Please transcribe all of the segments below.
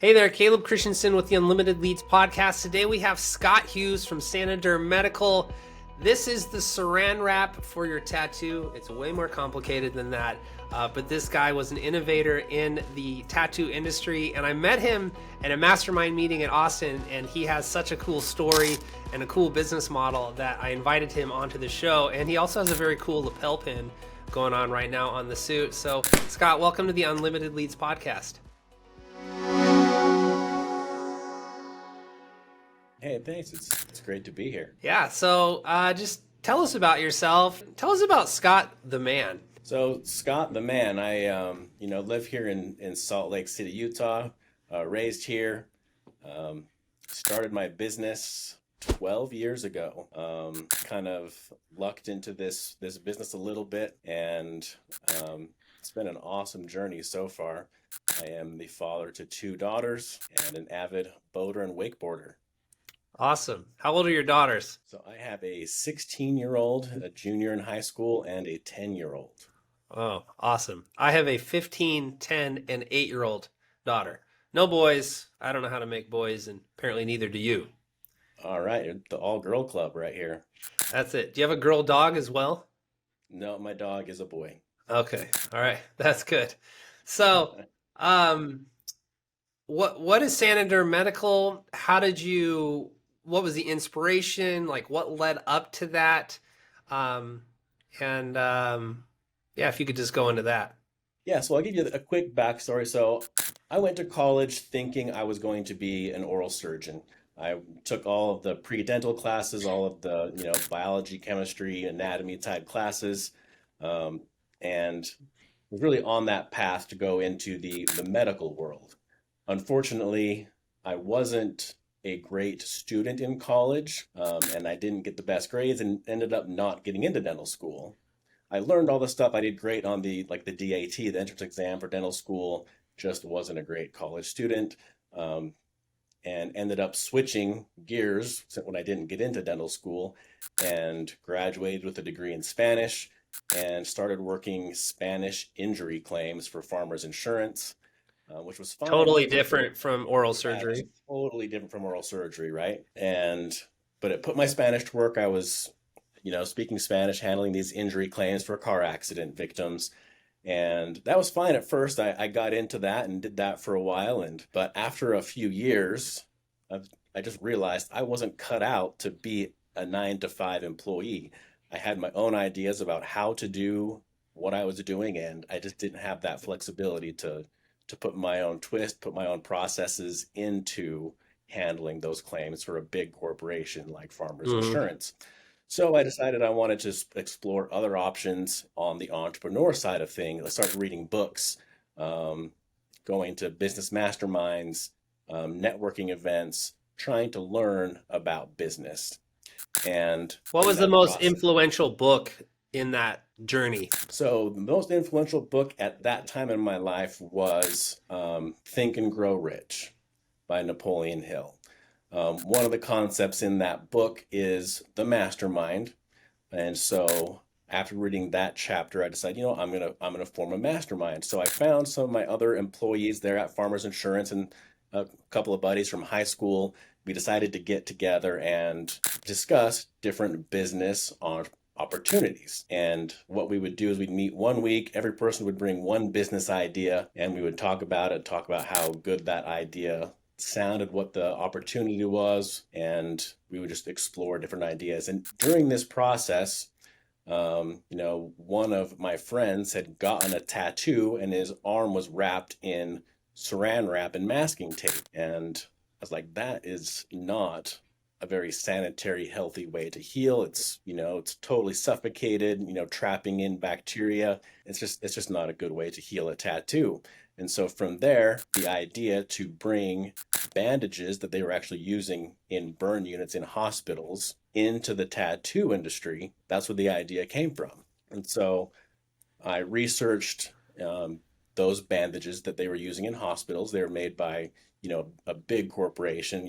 Hey there, Caleb Christensen with the Unlimited Leads podcast. Today we have Scott Hughes from Saniderm Medical. This is the saran wrap for your tattoo. It's way more complicated than that, but this guy was an innovator in the tattoo industry, and I met him at a Mastermind meeting in Austin, and he has such a cool story and a cool business model that I invited him onto the show, and he also has a very cool lapel pin going on right now on the suit. So, Scott, welcome to the Unlimited Leads podcast. Hey, thanks. It's great to be here. Yeah, so just tell us about yourself. Tell us about Scott the man. So Scott the man, I live here in Salt Lake City, Utah. Raised here. Started my business 12 years ago. Kind of lucked into this business a little bit, and it's been an awesome journey so far. I am the father to 2 daughters and an avid boater and wakeboarder. Awesome. How old are your daughters? So I have a 16-year-old, a junior in high school, and a 10-year-old. Oh, awesome. I have a 15, 10, and 8-year-old daughter. No boys. I don't know how to make boys, and apparently neither do you. All right, the all-girl club right here. That's it. Do you have a girl dog as well? No, my dog is a boy. Okay. All right. That's good. So, what is Saniderm Medical? What was the inspiration? Like, what led up to that? If you could just go into that. Yeah, so I'll give you a quick backstory. So I went to college thinking I was going to be an oral surgeon. I took all of the pre-dental classes, all of the, biology, chemistry, anatomy type classes, and was really on that path to go into the medical world. Unfortunately, I wasn't a great student in college, and I didn't get the best grades and ended up not getting into dental school. I learned all the stuff. I did great on the DAT, the entrance exam for dental school, just wasn't a great college student, and ended up switching gears when I didn't get into dental school and graduated with a degree in Spanish and started working Spanish injury claims for Farmers Insurance. Which was fine. Totally different from oral surgery. Totally different from oral surgery, right? But it put my Spanish to work. I was, speaking Spanish, handling these injury claims for car accident victims. And that was fine at first. I got into that and did that for a while. But after a few years, I just realized I wasn't cut out to be a 9-to-5 employee. I had my own ideas about how to do what I was doing, and I just didn't have that flexibility to put my own twist, put my own processes into handling those claims for a big corporation like Farmers Insurance. So I decided I wanted to explore other options on the entrepreneur side of things. I started reading books, going to business masterminds, networking events, trying to learn about business. And what was the most influential book in that journey? So the most influential book at that time in my life was Think and Grow Rich by Napoleon Hill. One of the concepts in that book is the mastermind. And so after reading that chapter, I decided, I'm gonna form a mastermind. So I found some of my other employees there at Farmers Insurance and a couple of buddies from high school. We decided to get together and discuss different business opportunities. And what we would do is we'd meet one week, every person would bring one business idea, and we would talk about how good that idea sounded, what the opportunity was, and we would just explore different ideas. And during this process, one of my friends had gotten a tattoo and his arm was wrapped in saran wrap and masking tape. And I was like, that is not a very sanitary, healthy way to heal. It's totally suffocated, trapping in bacteria. It's just not a good way to heal a tattoo. And so from there, the idea to bring bandages that they were actually using in burn units in hospitals into the tattoo industry, that's where the idea came from. And so I researched those bandages that they were using in hospitals. They were made by, a big corporation,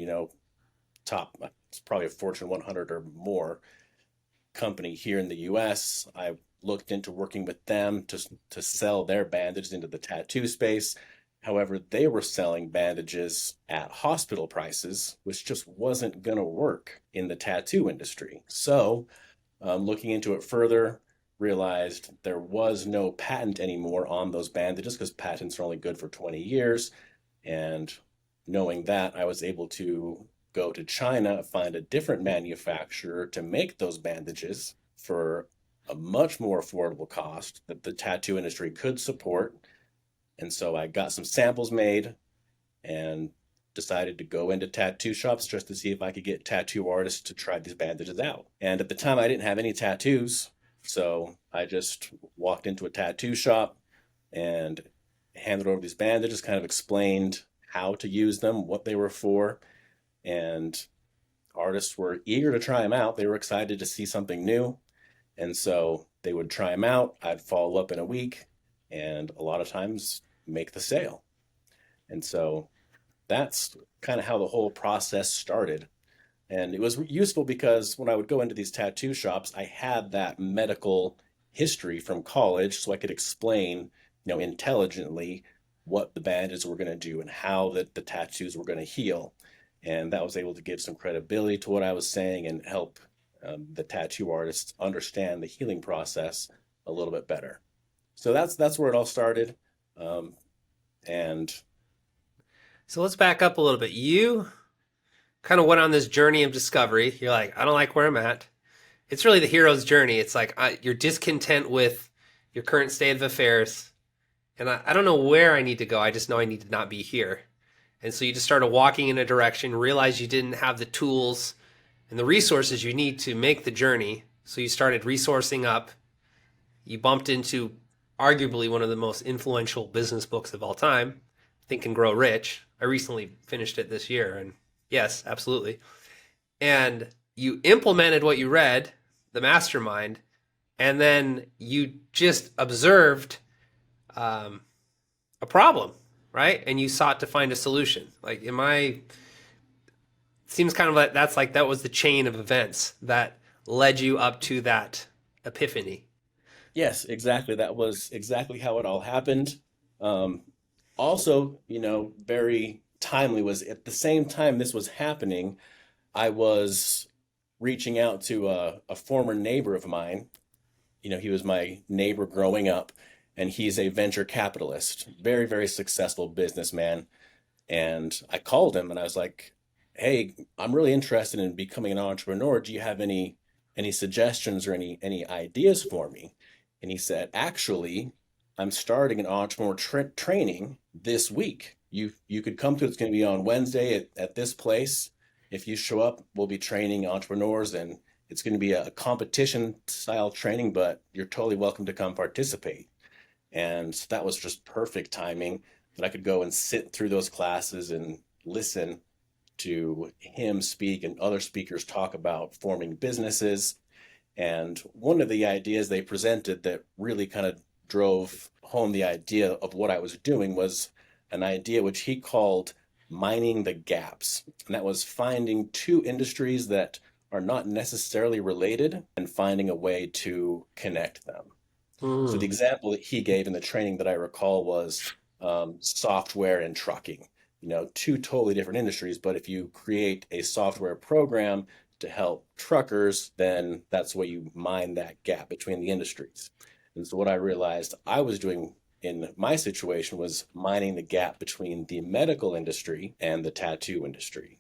it's probably a Fortune 100 or more company here in the US. I looked into working with them to sell their bandages into the tattoo space. However, they were selling bandages at hospital prices, which just wasn't going to work in the tattoo industry. So, looking into it further, realized there was no patent anymore on those bandages because patents are only good for 20 years. And knowing that, I was able to go to China, find a different manufacturer to make those bandages for a much more affordable cost that the tattoo industry could support. And so I got some samples made and decided to go into tattoo shops just to see if I could get tattoo artists to try these bandages out. And at the time, I didn't have any tattoos. So I just walked into a tattoo shop and handed over these bandages, kind of explained how to use them, what they were for. And artists were eager to try them out. They were excited to see something new. And so they would try them out. I'd follow up in a week and a lot of times make the sale. And so that's kind of how the whole process started. And it was useful because when I would go into these tattoo shops, I had that medical history from college, so I could explain, intelligently what the bandages were going to do and how the tattoos were going to heal. And that was able to give some credibility to what I was saying and help the tattoo artists understand the healing process a little bit better. So that's where it all started. And So let's back up a little bit. You kind of went on this journey of discovery. You're like, I don't like where I'm at. It's really the hero's journey. It's like you're discontent with your current state of affairs. And I don't know where I need to go. I just know I need to not be here. And so you just started walking in a direction, realized you didn't have the tools and the resources you need to make the journey. So you started resourcing up. You bumped into arguably one of the most influential business books of all time, Think and Grow Rich. I recently finished it this year, and yes, absolutely. And you implemented what you read, the Mastermind, and then you just observed a problem, right? And you sought to find a solution. Like, seems kind of like that was the chain of events that led you up to that epiphany. yes, exactly. That was exactly how it all happened. Um, Also, very timely was at the same time this was happening, I was reaching out to a former neighbor of mine. He was my neighbor growing up, and he's a venture capitalist, very, very successful businessman. And I called him and I was like, "Hey, I'm really interested in becoming an entrepreneur. Do you have any suggestions or any ideas for me?" And he said, "Actually, I'm starting an entrepreneur training this week. You could come to it. It's going to be on Wednesday at this place. If you show up, we'll be training entrepreneurs, and it's going to be a competition style training, but you're totally welcome to come participate." And that was just perfect timing that I could go and sit through those classes and listen to him speak and other speakers talk about forming businesses. And one of the ideas they presented that really kind of drove home the idea of what I was doing was an idea which he called mining the gaps. And that was finding two industries that are not necessarily related and finding a way to connect them. So the Mm. example that he gave in the training that I recall was software and trucking. Two totally different industries, but if you create a software program to help truckers, then that's where you mine that gap between the industries. And so what I realized I was doing in my situation was mining the gap between the medical industry and the tattoo industry,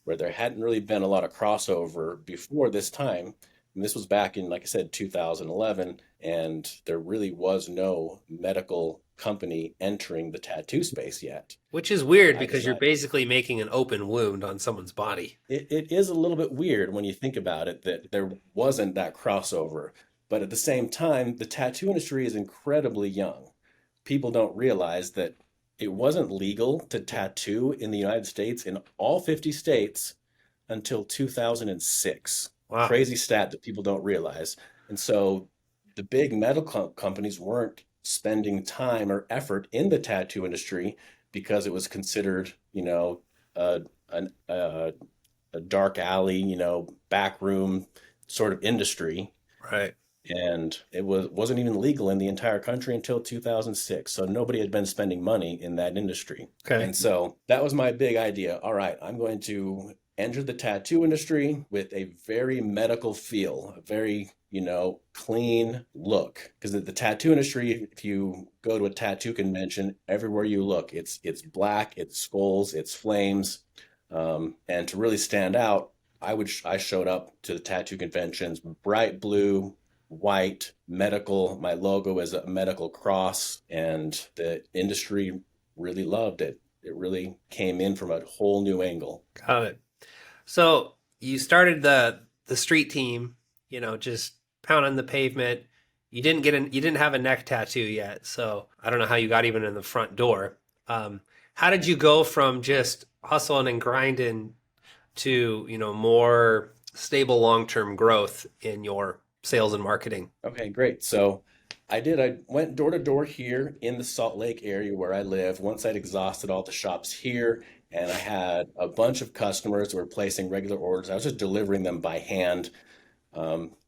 where there hadn't really been a lot of crossover before this time. And this was back in, like I said, 2011, and there really was no medical company entering the tattoo space yet. Which is weird I because you're decided basically making an open wound on someone's body. it is a little bit weird when you think about it that there wasn't that crossover. But at the same time, the tattoo industry is incredibly young. People don't realize that it wasn't legal to tattoo in the United States in all 50 states until 2006. Wow. Crazy stat that people don't realize. And so the big medical companies weren't spending time or effort in the tattoo industry because it was considered, a, a dark alley, back room sort of industry. Right. and it wasn't even legal in the entire country until 2006. So nobody had been spending money in that industry. Okay. And so that was my big idea. All right, I'm going to enter the tattoo industry with a very medical feel, a very, clean look. Because the tattoo industry, if you go to a tattoo convention, everywhere you look, it's black, it's skulls, it's flames. And to really stand out, I showed up to the tattoo conventions bright blue, white, medical. My logo is a medical cross, and the industry really loved it. It really came in from a whole new angle. Got it. So you started the street team, just pounding the pavement. You didn't have a neck tattoo yet, so I don't know how you got even in the front door. How did you go from just hustling and grinding to, more stable long-term growth in your sales and marketing? Okay, great. So I went door to door here in the Salt Lake area where I live. Once I'd exhausted all the shops here, and I had a bunch of customers who were placing regular orders, I was just delivering them by hand.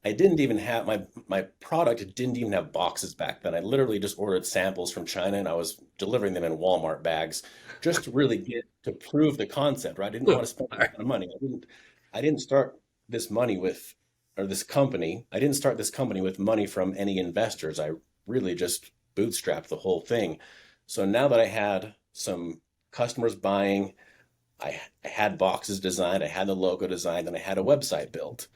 I didn't even have my product didn't even have boxes back then. I literally just ordered samples from China, and I was delivering them in Walmart bags just to really get to prove the concept, right? I didn't want to spend All a right. ton of money. I didn't start this money with or this company. I didn't start this company with money from any investors. I really just bootstrapped the whole thing. So now that I had some customers buying, I had boxes designed, I had the logo designed, and I had a website built,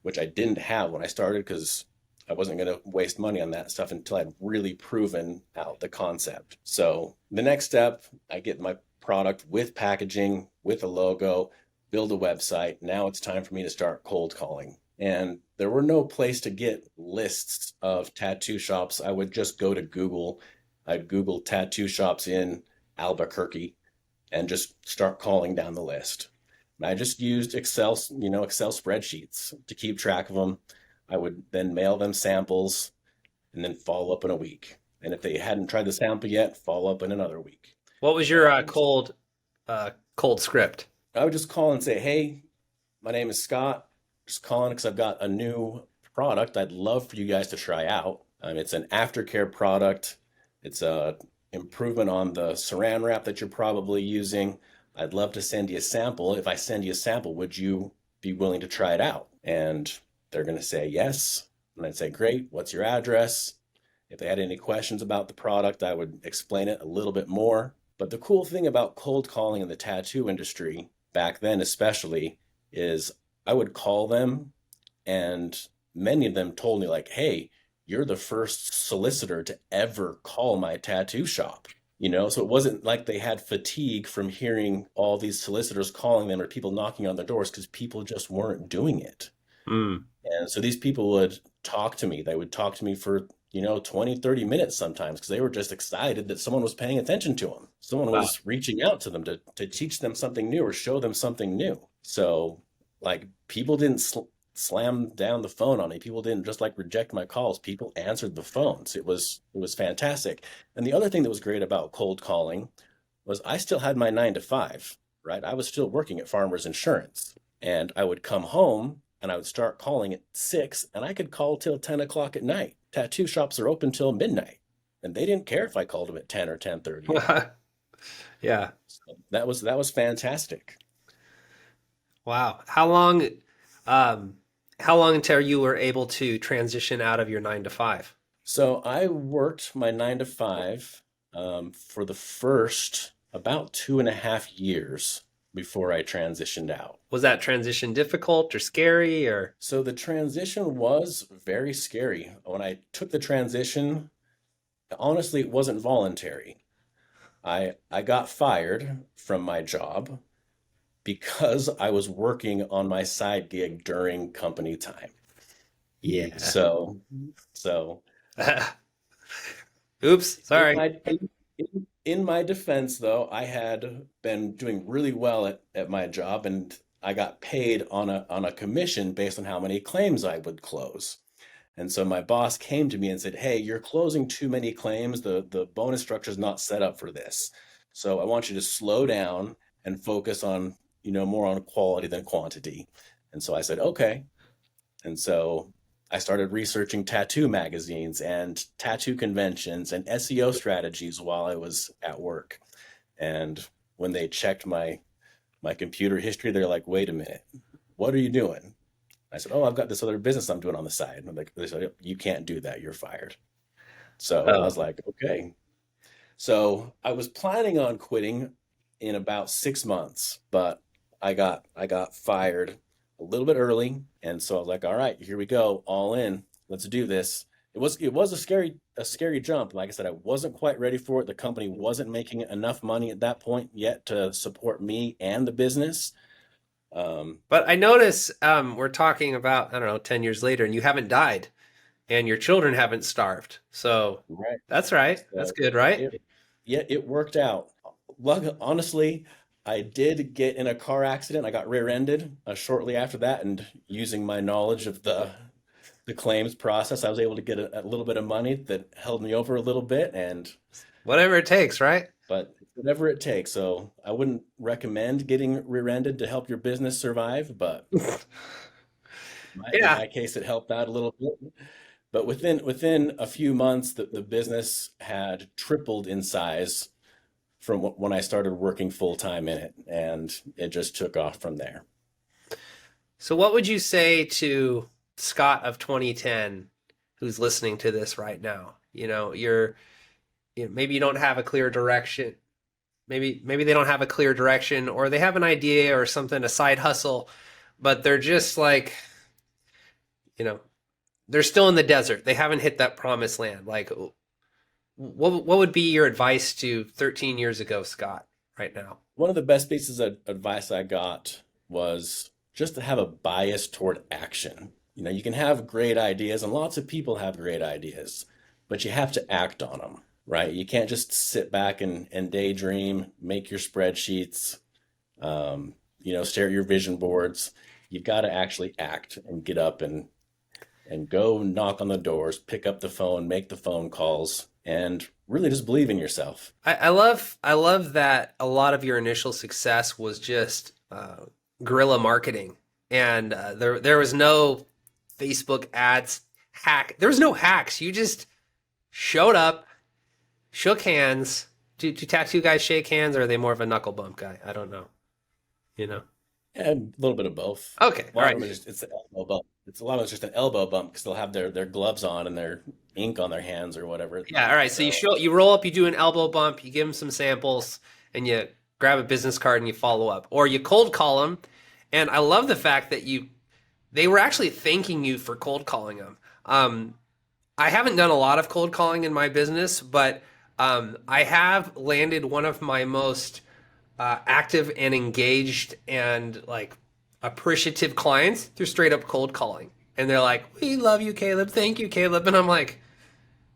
which I didn't have when I started because I wasn't going to waste money on that stuff until I'd really proven out the concept. So the next step, I get my product with packaging, with a logo, build a website. Now it's time for me to start cold calling. And there were no place to get lists of tattoo shops. I would just go to Google. I'd Google tattoo shops in Albuquerque and just start calling down the list. And I just used Excel spreadsheets to keep track of them. I would then mail them samples and then follow up in a week. And if they hadn't tried the sample yet, follow up in another week. What was your And cold script? I would just call and say, "Hey, my name is Scott. Just calling because I've got a new product I'd love for you guys to try out. It's an aftercare product. It's a improvement on the saran wrap that you're probably using. I'd love to send you a sample. If I send you a sample, would you be willing to try it out?" And they're going to say yes. And I'd say, "Great. What's your address?" If they had any questions about the product, I would explain it a little bit more. But the cool thing about cold calling in the tattoo industry, back then especially, is I would call them, and many of them told me, like, "Hey, you're the first solicitor to ever call my tattoo shop." So it wasn't like they had fatigue from hearing all these solicitors calling them or people knocking on their doors because people just weren't doing it. Mm. And so these people would talk to me. They would talk to me for, 20, 30 minutes sometimes because they were just excited that someone was paying attention to them. Someone Wow. was reaching out to them to teach them something new or show them something new. So, like, people didn't slam down the phone on me. People didn't just like reject my calls. People answered the phones. It was fantastic. And the other thing that was great about cold calling was I still had my 9 to 5, right? I was still working at Farmers Insurance, and I would come home and I would start calling at 6, and I could call till 10 o'clock at night. Tattoo shops are open till midnight, and they didn't care if I called them at 10 or 10:30 at night. Yeah. So that was fantastic. Wow. Um, how long until you were able to transition out of your 9 to 5? So I worked my 9 to 5 for the first about 2.5 years before I transitioned out. Was that transition difficult or scary or? So the transition was very scary. When I took the transition, honestly, it wasn't voluntary. I got fired from my job because I was working on my side gig during company time. Yeah. So Oops, in sorry. my defense, though, I had been doing really well at my job, and I got paid on a commission based on how many claims I would close. And so my boss came to me and said, "Hey, you're closing too many claims. The bonus structure is not set up for this. So I want you to slow down and focus on, more on quality than quantity." And so I said, "Okay." And so I started researching tattoo magazines and tattoo conventions and SEO strategies while I was at work. And when they checked my computer history, they're like, "Wait a minute, what are you doing?" I said, "Oh, I've got this other business I'm doing on the side." And I'm like, they said, "Yep, you can't do that. You're fired." So I was Oh, like, "Okay." So I was planning on quitting in about 6 months, but I got fired a little bit early, and so I was like, "All right, here we go, all in. Let's do this." It was a scary jump. Like I said, I wasn't quite ready for it. The company wasn't making enough money at that point yet to support me and the business. Um, but I notice we're talking about, I don't know, 10 years later, and you haven't died, and your children haven't starved. So right. that's right. That's So good, right? it, yeah, it worked out. Honestly, I did get in a car accident. I got rear-ended shortly after that, and using my knowledge of the claims process, I was able to get a little bit of money that held me over a little bit, and Whatever it takes, right? but whatever it takes. So I wouldn't recommend getting rear-ended to help your business survive, but in Yeah. my case, it helped out a little bit. But within a few months, the business had tripled in size from when I started working full time in it, and it just took off from there. So what would you say to Scott of 2010 who's listening to this right now? Maybe you don't have a clear direction. Maybe they don't have a clear direction, or they have an idea or something, a side hustle, but they're just like, you know, they're still in the desert. They haven't hit that promised land. Like, what would be your advice to 13 years ago, Scott, right now? One of the best pieces of advice I got was just to have a bias toward action. You can have great ideas, and lots of people have great ideas, but you have to act on them, right? You can't just sit back and daydream, make your spreadsheets, stare at your vision boards. You've got to actually act and get up and go knock on the doors, pick up the phone, make the phone calls, and really just believe in yourself. I love that a lot of your initial success was just guerrilla marketing, and there was no Facebook ads hack. There was no hacks. You just showed up, shook hands. Do tattoo guys shake hands, or are they more of a knuckle bump guy? I don't know. You know. And a little bit of both. Okay. A All lot right. of them are just it's an elbow bump. It's a lot of it's just an elbow bump because they'll have their gloves on and their ink on their hands or whatever. Yeah. All right. So So you roll up, you do an elbow bump, you give them some samples, and you grab a business card and you follow up, or you cold call them. And I love the fact that they were actually thanking you for cold calling them. I haven't done a lot of cold calling in my business, but I have landed one of my most active and engaged and like appreciative clients through straight up cold calling. And they're like, "We love you, Caleb. Thank you, Caleb." And I'm like,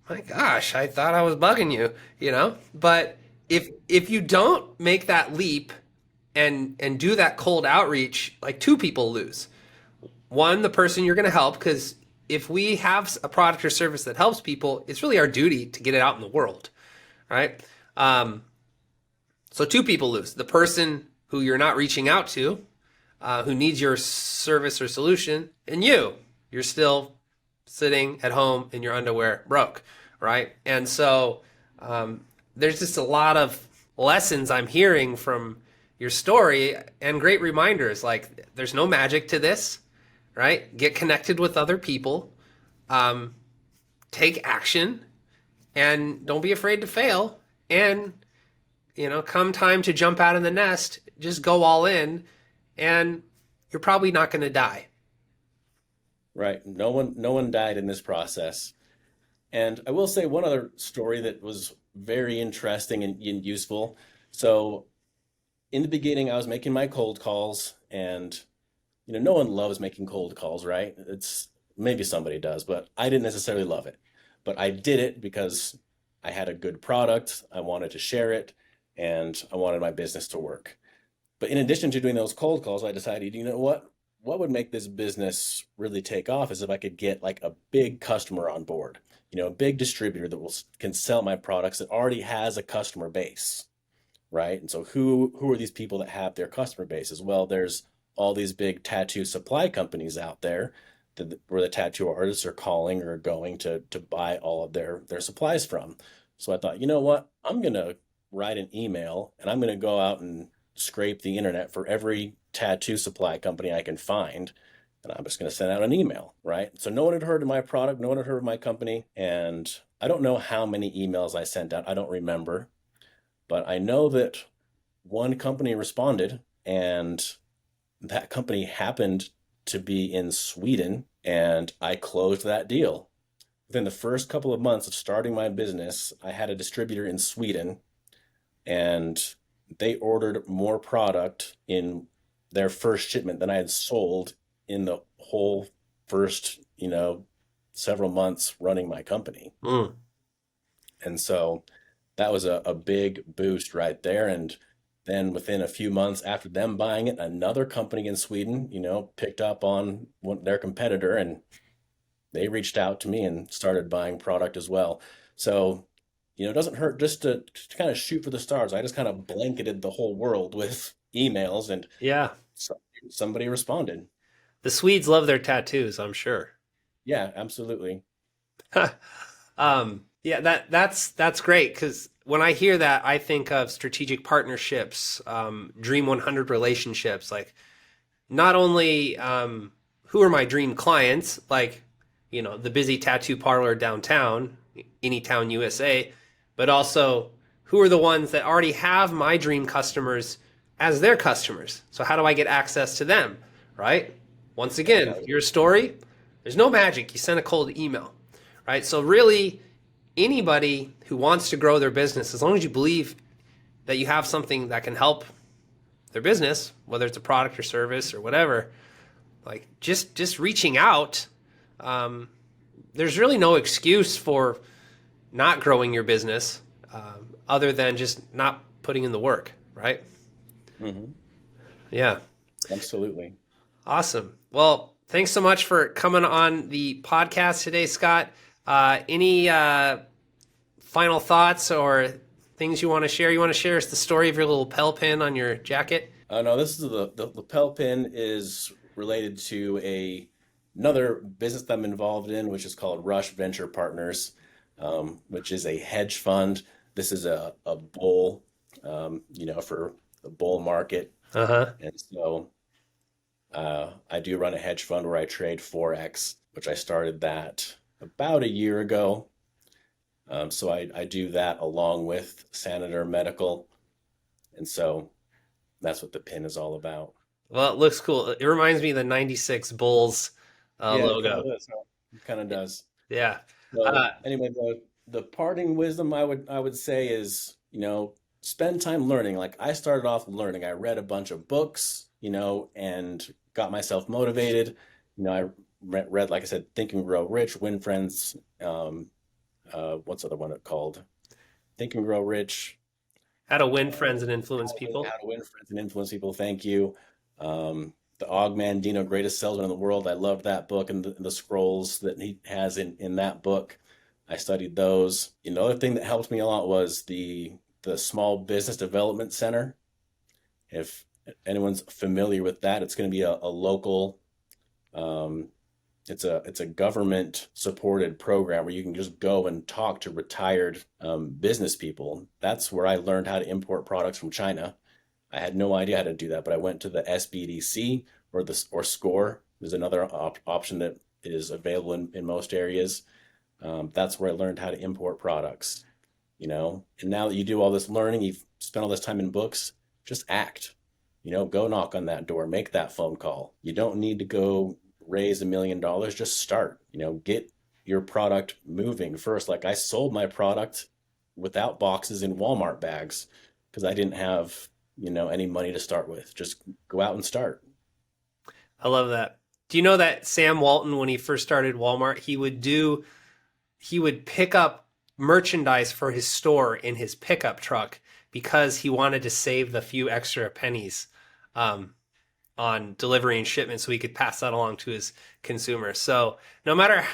"My gosh, I thought I was bugging you." But if you don't make that leap and do that cold outreach, like two people lose. One, the person you're going to help, because if we have a product or service that helps people, it's really our duty to get it out in the world, right? So two people lose. The person who you're not reaching out to, who needs your service or solution, and you're still sitting at home in your underwear broke, right? And so there's just a lot of lessons I'm hearing from your story and great reminders. Like, there's no magic to this, right? Get connected with other people, um, take action, and don't be afraid to fail. And come time to jump out of the nest, just go all in, and you're probably not going to die. right, no one died in this process. And I will say one other story that was very interesting and useful. So in the beginning, I was making my cold calls, and no one loves making cold calls, right? It's maybe somebody does, but I didn't necessarily love it. But I did it because I had a good product, I wanted to share it, and I wanted my business to work. But in addition to doing those cold calls, I decided, you know what? What would make this business really take off is if I could get like a big customer on board, a big distributor that can sell my products that already has a customer base, right? And so who are these people that have their customer bases? Well, there's all these big tattoo supply companies out there where the tattoo artists are calling or going to buy all of their supplies from. So I thought, you know what? I'm gonna write an email and I'm gonna go out and scrape the internet for every tattoo supply company I can find. And I'm just going to send out an email, right? So no one had heard of my product, no one had heard of my company. And I don't know how many emails I sent out. I don't remember. But I know that one company responded, and that company happened to be in Sweden, and I closed that deal. Within the first couple of months of starting my business, I had a distributor in Sweden, and they ordered more product in their first shipment than I had sold in the whole first, several months running my company. Mm. And so that was a big boost right there. And then within a few months after them buying it, another company in Sweden, picked up on their competitor, and they reached out to me and started buying product as well. So, it doesn't hurt just to kind of shoot for the stars. I just kind of blanketed the whole world with emails, and Yeah. somebody responded. The Swedes love their tattoos, I'm sure. Yeah, absolutely. Yeah, that's great because when I hear that, I think of strategic partnerships, Dream 100 relationships. Like, not only who are my dream clients, like, the busy tattoo parlor downtown, Anytown, USA, but also who are the ones that already have my dream customers as their customers. So how do I get access to them, right? Once again, your story, there's no magic. You send a cold email, right? So really, anybody who wants to grow their business, as long as you believe that you have something that can help their business, whether it's a product or service or whatever, like just reaching out, there's really no excuse for not growing your business other than just not putting in the work, right? Hmm. Yeah. Absolutely. Awesome. Well, thanks so much for coming on the podcast today, Scott. Any final thoughts or things you want to share? You want to share us the story of your little Pel pin on your jacket? No, this is the lapel pin is related to another business that I'm involved in, which is called Rush Venture Partners, which is a hedge fund. This is a bull, for the bull market. Uh-huh. And so I do run a hedge fund where I trade Forex, which I started that about a year ago. So I do that along with Saniderm Medical. And so that's what the pin is all about. Well, it looks cool. It reminds me of the 96 Bulls Yeah, it kind logo. of does. It kind of does. Yeah. So Uh, anyway, the parting wisdom I would say is, spend time learning. Like I started off learning. I read a bunch of books, and got myself motivated. I read, like I said, Think and Grow Rich, Win Friends. What's the other one called? Think and Grow Rich. how to win friends and influence How people. to Win Friends and Influence People. Thank you. The Og Mandino, Greatest Salesman in the World. I loved that book and the scrolls that he has in that book. I studied those. Another thing that helped me a lot was the Small Business Development Center. If anyone's familiar with that, it's going to be a local. Um, it's a government supported program where you can just go and talk to retired business people. That's where I learned how to import products from China. I had no idea how to do that, but I went to the SBDC or SCORE. There's another option that is available in most areas. That's where I learned how to import products. And now that you do all this learning, you've spent all this time in books, just act. Go knock on that door, make that phone call. You don't need to go raise $1 million. Just start. Get your product moving first. Like I sold my product without boxes in Walmart bags because I didn't have any money to start with. Just go out and start. I love that. Do you know that Sam Walton, when he first started Walmart, he would pick up merchandise for his store in his pickup truck because he wanted to save the few extra pennies um, on delivery and shipment so he could pass that along to his consumers. So no matter,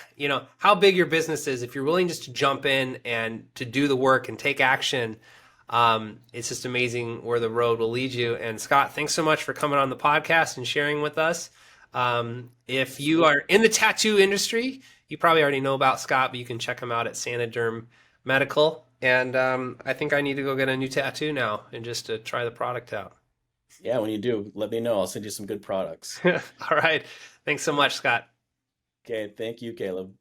how big your business is, if you're willing just to jump in and to do the work and take action, it's just amazing where the road will lead you. And Scott, thanks so much for coming on the podcast and sharing with us. If you are in the tattoo industry, you probably already know about Scott, but you can check him out at Saniderm Medical. And I think I need to go get a new tattoo now and just to try the product out. Yeah, when you do, let me know. I'll send you some good products. All right. Thanks so much, Scott. Okay, thank you, Caleb.